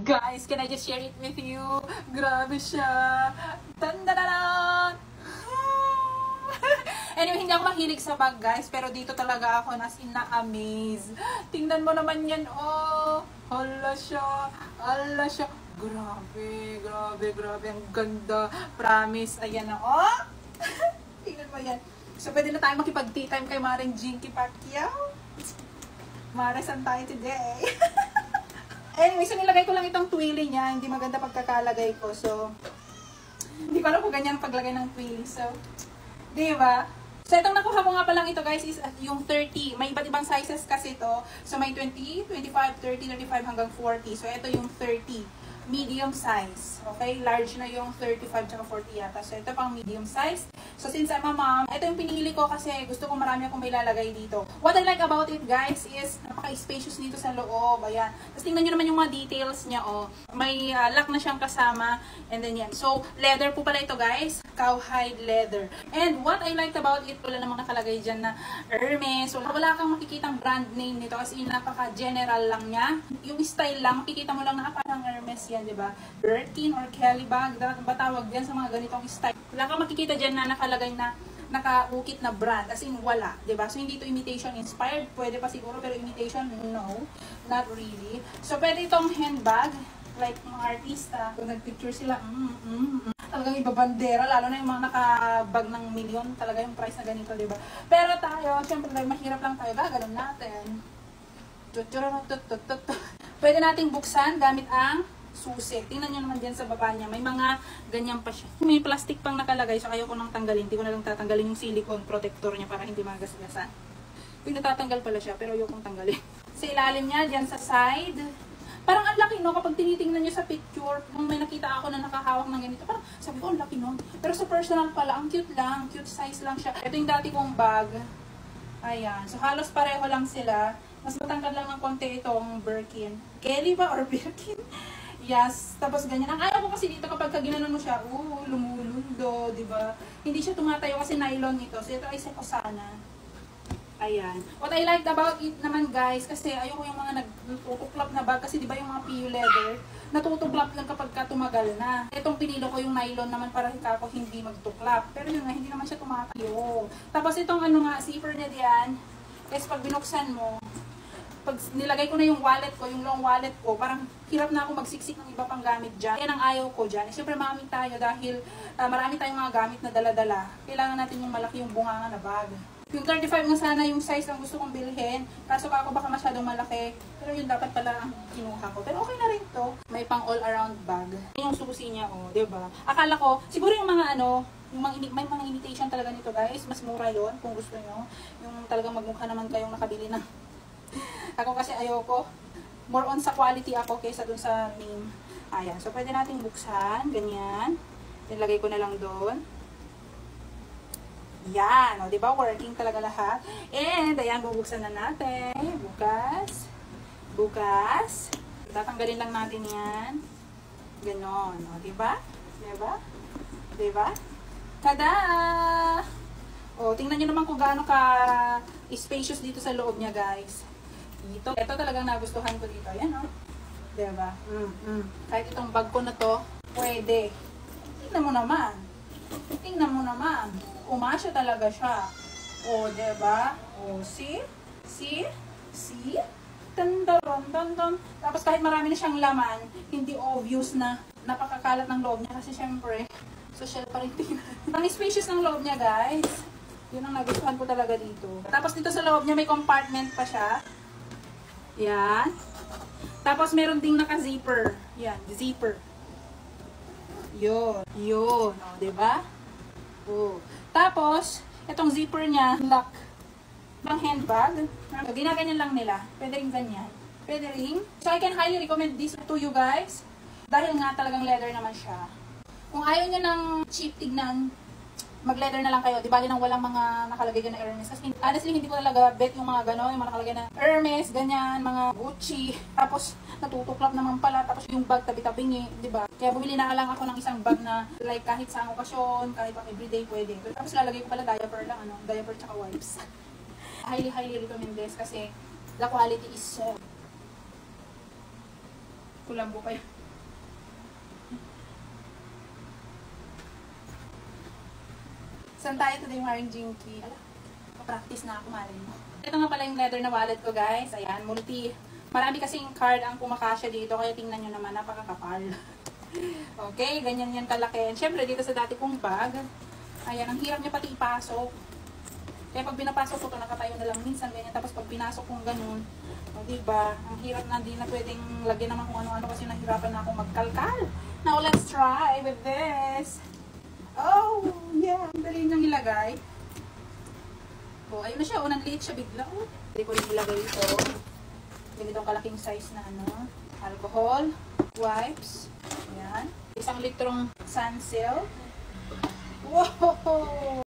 Guys, can I just share it with you? Grabe siya. Tandadaran! Anyway, hindi ako mahilig sa bag, guys. Pero dito talaga ako na-amaze. Tingnan mo naman yan, oh. Hala siya. Hala siya. Grabe, grabe, grabe. Ang ganda. Promise. Ayan na, oh. Tingnan mo yan. So, pwede na tayo makipag-tea time kay Maring Jinky Pacquiao. Mara, saan tayo today? Anyway, so nilagay ko lang itong twilly niya. Hindi maganda pagkakalagay ko. So, hindi ko alam kung ganyan paglagay ng twilly. So, diba? So, itong nakuha ko nga pa lang ito, guys, is yung 30. May iba't ibang sizes kasi ito. So, may 20, 25, 30, 35 hanggang 40. So, ito yung 30. Medium size. Okay? Large na yung 35 tsaka 40 yata. So, ito pang medium size. So, since I'm a mom, ito yung pinili ko kasi gusto ko marami akong may lalagay dito. What I like about it, guys, is napaka-spacious dito sa loob. Ayan. Tapos, tingnan nyo naman yung mga details niya, oh. May lock na siyang kasama. And then, yan. So, leather po pala ito, guys. Cowhide leather. And what I liked about it, wala namang nakalagay dyan na Hermes. Wala kang makikitang brand name nito kasi napaka-general lang niya. Yung style lang, makikita mo lang na parang Hermes yan, di ba? Birkin or Kelly bag, ba tawag dyan sa mga ganitong style. Wala kang makikita dyan na nakalagay na nakaukit na brand, as in wala, di ba? So hindi ito imitation inspired, pwede pa siguro, pero imitation, no, not really. So pwede itong handbag, like mga artista, kung nagpicture sila, talagang ibabandera, lalo na yung mga nakabag ng milyon, talaga yung price na ganito, di ba? Pero tayo, syempre, mahirap lang tayo, gaganon natin. Pwede nating buksan gamit ang susi. Tingnan nyo naman dyan sa baba niya. May mga ganyan pa siya. May plastic pang nakalagay, so ayaw ko nang tanggalin. Hindi ko na lang tatanggalin yung silicone protector niya para hindi magasgasan. Yung natatanggal pala siya, pero ayaw kong tanggalin. Sa ilalim niya, dyan sa side. Parang ang laki, no? Kapag tinitingnan nyo sa picture, kung may nakita ako na nakahawak ng ganito, parang sabi ko, ang laki, no? Pero sa personal pala, ang cute lang. Cute size lang siya. Ito yung dati kong bag. Ayan. So, halos pareho lang sila. Mas matangkad lang ng konti itong Birkin. Kelly ba or Birkin? Yes. Tapos ganyan. Ang ayaw ko kasi dito kapag ginanon mo siya, lumulundo, di ba? Hindi siya tumatayo kasi nylon ito. So, ito ay sekosana. Ayan. What I liked about it naman, guys, kasi ayoko yung mga nagtutuklap na bag. Kasi di ba yung mga PU leather, natutuklap lang kapag tumagal na. Itong pinilo ko yung nylon naman para ko hindi magtuklap. Pero yun nga, hindi naman siya tumatayo. Tapos itong ano nga, zipper niya diyan, is pag binuksan mo, pag nilagay ko na yung wallet ko, yung long wallet ko, parang hirap na ako magsiksik ng iba pang gamit dyan. Yan ang ayaw ko dyan. Siyempre marami tayo dahil marami tayong mga gamit na dala-dala. Kailangan natin yung malaki yung bunganga na bag. Yung 35 nga sana yung size ang gusto kong bilhin. Kaso ako baka masyadong malaki. Pero yun dapat pala ang kinuha ko. Pero okay na rin to. May pang all-around bag. Yung susi niya, oh, diba? Akala ko, siguro yung mga ano, may mga imitation talaga nito, guys. Mas mura yon kung gusto nyo. Yung talagang magmukha naman kayong nakabili ng ako kasi ayoko. More on sa quality ako kaysa dun sa name. Ayan. So, pwede nating buksan. Ganyan. Nilagay ko na lang doon. Yan. O, diba? Working talaga lahat. And, ayan. Bubuksan na natin. Bukas. Bukas. Tatanggalin lang natin yan. Ganon. O, diba? Diba? Diba? Tada! O, tingnan nyo naman kung gaano ka spacious dito sa loob niya, guys. Ito talagang nagustuhan ko dito. Ayan, o. Diba? Kahit itong bag ko na to, pwede. Tingnan mo naman. Tingnan mo naman. Umasya talaga siya. O, diba? O, see? See? See? Tandaron, tandaron. Tapos kahit marami na siyang laman, hindi obvious na napakakalat ng loob niya. Kasi syempre, social pa rin tingnan. Ang spacious ng loob niya, guys. Yun ang nagustuhan ko talaga dito. Tapos dito sa loob niya, may compartment pa siya. Yan. Tapos meron ding naka-zipper. Yan, zipper. Yun. Yun. O, diba? O. Tapos, itong zipper niya, lock. Ibang handbag. So, ginaganyan lang nila. Pwede rin ganyan. Pwede rin. So, I can highly recommend this to you guys. Dahil nga talagang leather naman siya. Kung ayaw nyo ng cheap tignan, mag-leather na lang kayo. Di bali nang walang mga nakalagay na Hermes. Kasi honestly, hindi ko talaga bet yung mga gano'n, yung mga nakalagay na Hermes, ganyan, mga Gucci. Tapos, natutuklap naman pala. Tapos yung bag tabi-tabingi, di ba? Kaya bumili na lang ako ng isang bag na like kahit sa okasyon, kahit pang everyday pwede. Tapos lalagay ko pala diaper lang, ano, diaper tsaka wipes. Highly recommend this kasi the quality is so Kulambo pa yun. Saan tayo today, Maring Jinky? Ala, practice na ako, Maring. Ito nga pala yung leather na wallet ko, guys. Ayan, marami kasing card ang pumakasya dito, kaya tingnan nyo naman, napakakapal. Okay, ganyan yan kalaki. Siyempre, dito sa dati kong bag, ayan, ang hirap niya pati ipasok. Kaya pag binapasok ko ito, nakatayo na lang minsan, ganyan. Tapos pag pinasok kong ganun, o diba, ang hirap na, di na pwedeng lagyan naman kung ano-ano kasi nahirapan na akong magkalkal. Now, let's try with this. Oh, yeah, ang dali niyang ilagay. Oh, ayun na siya. Oh, nanliit siya bigla. Oh. Hindi ko rin ilagay ito. Ganitong kalaking size na ano. Alcohol. Wipes. Ayan. 1 litrong sunsilk. Wow!